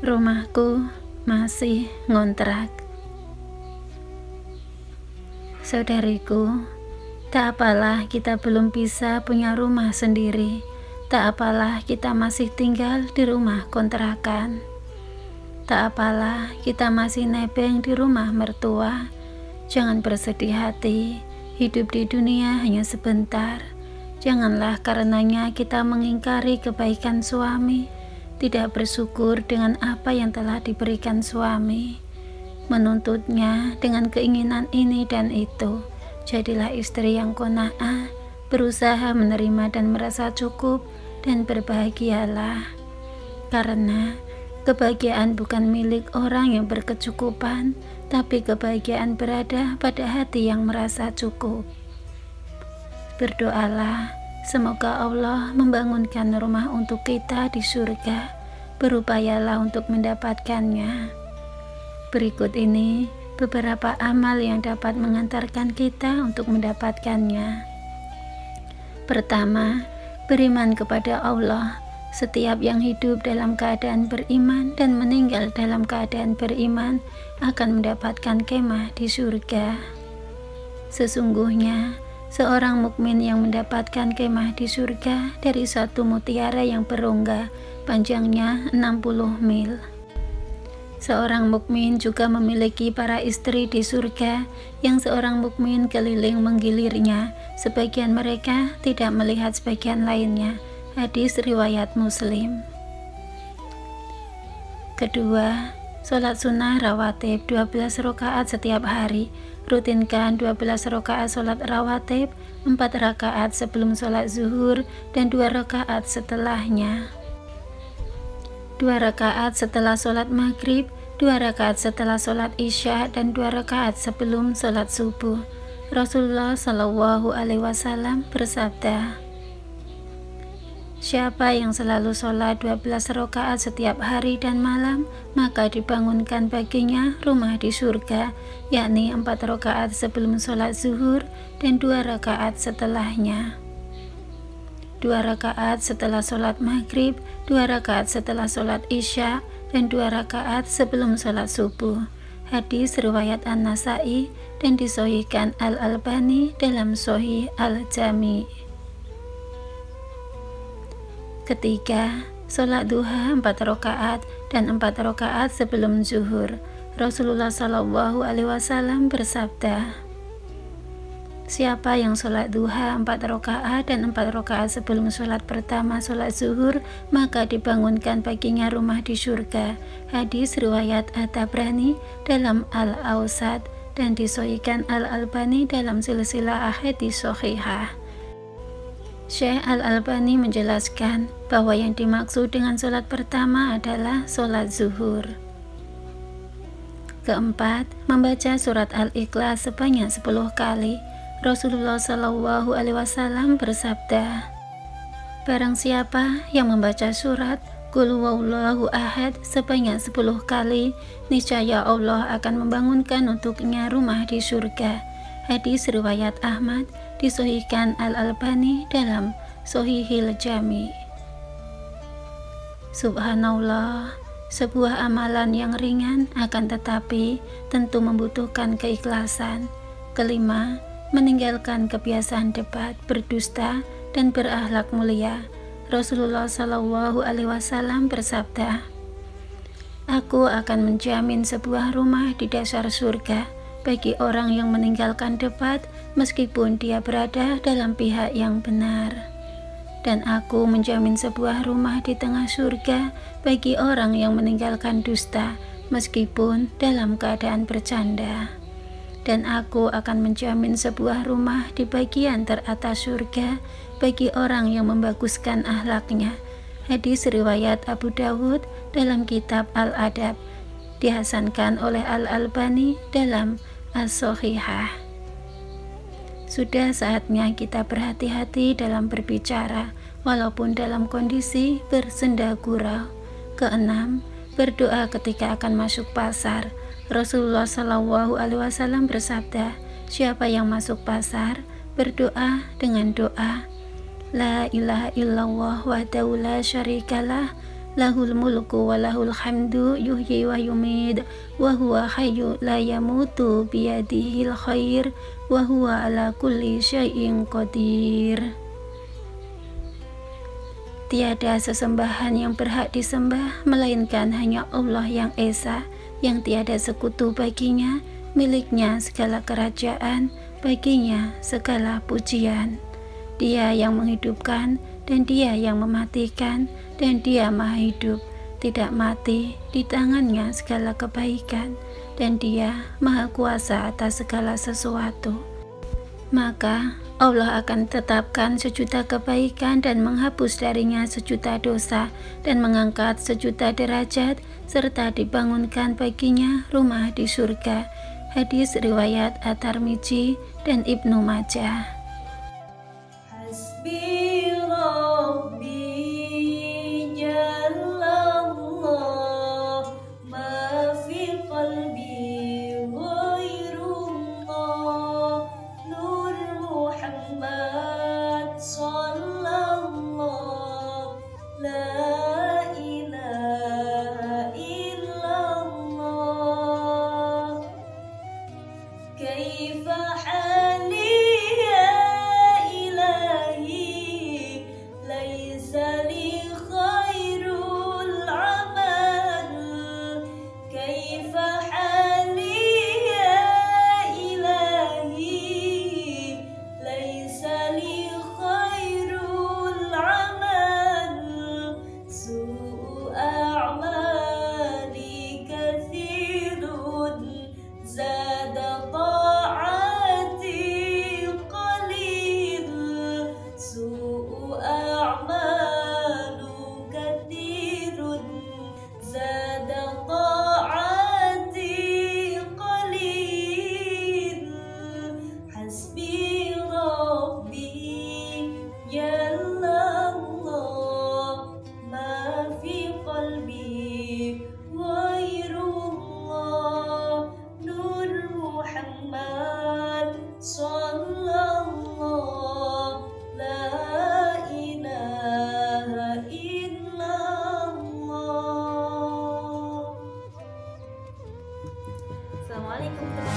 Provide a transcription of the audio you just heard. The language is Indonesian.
Rumahku masih ngontrak. Saudariku, tak apalah kita belum bisa punya rumah sendiri, tak apalah kita masih tinggal di rumah kontrakan, tak apalah kita masih nebeng di rumah mertua. Jangan bersedih hati, hidup di dunia hanya sebentar. Janganlah karenanya kita mengingkari kebaikan suami, tidak bersyukur dengan apa yang telah diberikan suami, menuntutnya dengan keinginan ini dan itu. Jadilah istri yang qanaah, berusaha menerima dan merasa cukup, dan berbahagialah. Karena kebahagiaan bukan milik orang yang berkecukupan, tapi kebahagiaan berada pada hati yang merasa cukup. Berdoalah, semoga Allah membangunkan rumah untuk kita di surga. Berupayalah untuk mendapatkannya. Berikut ini beberapa amal yang dapat mengantarkan kita untuk mendapatkannya. Pertama, beriman kepada Allah. Setiap yang hidup dalam keadaan beriman dan meninggal dalam keadaan beriman akan mendapatkan kemah di surga. Sesungguhnya seorang mukmin yang mendapatkan kemah di surga dari satu mutiara yang berongga, panjangnya 60 mil. Seorang mukmin juga memiliki para istri di surga yang seorang mukmin keliling menggilirnya, sebagian mereka tidak melihat sebagian lainnya. Hadis riwayat Muslim. Kedua, sholat sunnah rawatib 12 rakaat setiap hari. Rutinkan 12 rakaat sholat rawatib, 4 rakaat sebelum sholat zuhur dan 2 rakaat setelahnya. 2 rakaat setelah sholat maghrib, 2 rakaat setelah sholat isya, dan 2 rakaat sebelum sholat subuh. Rasulullah Shallallahu Alaihi Wasallam bersabda, siapa yang selalu sholat 12 rakaat setiap hari dan malam, maka dibangunkan baginya rumah di surga, yakni 4 rakaat sebelum sholat zuhur dan 2 rakaat setelahnya. 2 rakaat setelah sholat maghrib, 2 rakaat setelah sholat isya, dan 2 rakaat sebelum sholat subuh. Hadis riwayat An-Nasai dan disahihkan Al-Albani dalam Sahih Al-Jami. Ketiga, sholat duha 4 rakaat dan 4 rakaat sebelum zuhur. Rasulullah Shallallahu Alaihi Wasallam bersabda, siapa yang sholat duha 4 rakaat dan 4 rakaat sebelum sholat pertama sholat zuhur, maka dibangunkan baginya rumah di surga. Hadis riwayat At-Tabrani dalam Al-Awsat dan disahihkan Al-Albani dalam silsilah ahadits shahihah. Syekh Al-Albani menjelaskan bahwa yang dimaksud dengan sholat pertama adalah sholat zuhur. Keempat, membaca surat Al-Ikhlas sebanyak 10 kali. Rasulullah Shallallahu Alaihi Wasallam bersabda, barang siapa yang membaca surat Qul huwallahu ahad sebanyak 10 kali, niscaya Allah akan membangunkan untuknya rumah di surga. Hadis riwayat Ahmad, disahihkan Al-Albani dalam Shahihil Jami. Subhanallah, sebuah amalan yang ringan akan tetapi tentu membutuhkan keikhlasan. Kelima, meninggalkan kebiasaan debat, berdusta, dan berakhlak mulia. Rasulullah Shallallahu Alaihi Wasallam bersabda, aku akan menjamin sebuah rumah di dasar surga bagi orang yang meninggalkan debat meskipun dia berada dalam pihak yang benar. Dan aku menjamin sebuah rumah di tengah surga bagi orang yang meninggalkan dusta meskipun dalam keadaan bercanda. Dan aku akan menjamin sebuah rumah di bagian teratas surga bagi orang yang membaguskan akhlaknya. Hadis riwayat Abu Dawud dalam kitab Al-Adab, dihasankan oleh Al-Albani dalam As-Sahihah. Sudah saatnya kita berhati-hati dalam berbicara, walaupun dalam kondisi bersenda gurau. Keenam, berdoa ketika akan masuk pasar. Rasulullah Shallallahu Alaihi Wasallam bersabda, siapa yang masuk pasar berdoa dengan doa La ilaha illallah wahdahu la syarikalah lahul mulku wa lahul hamdu yuhyi wa yumid wa huwa hayyu la yamutu biyadihil khair wa huwa ala kulli syai'in qadir. Tiada sesembahan yang berhak disembah melainkan hanya Allah yang Esa, yang tiada sekutu baginya, miliknya segala kerajaan, baginya segala pujian. Dia yang menghidupkan dan Dia yang mematikan, dan Dia maha hidup, tidak mati, di tangannya segala kebaikan, dan Dia maha kuasa atas segala sesuatu. Maka Allah akan tetapkan sejuta kebaikan dan menghapus darinya sejuta dosa dan mengangkat sejuta derajat serta dibangunkan baginya rumah di surga. Hadis riwayat At-Tirmidzi dan Ibnu Majah. Hasbi Rabbi Jallallah ma fi qalbi ghairullah Nur Muhammad sallallahu la ilaha illallah kaifa hali Assalamualaikum.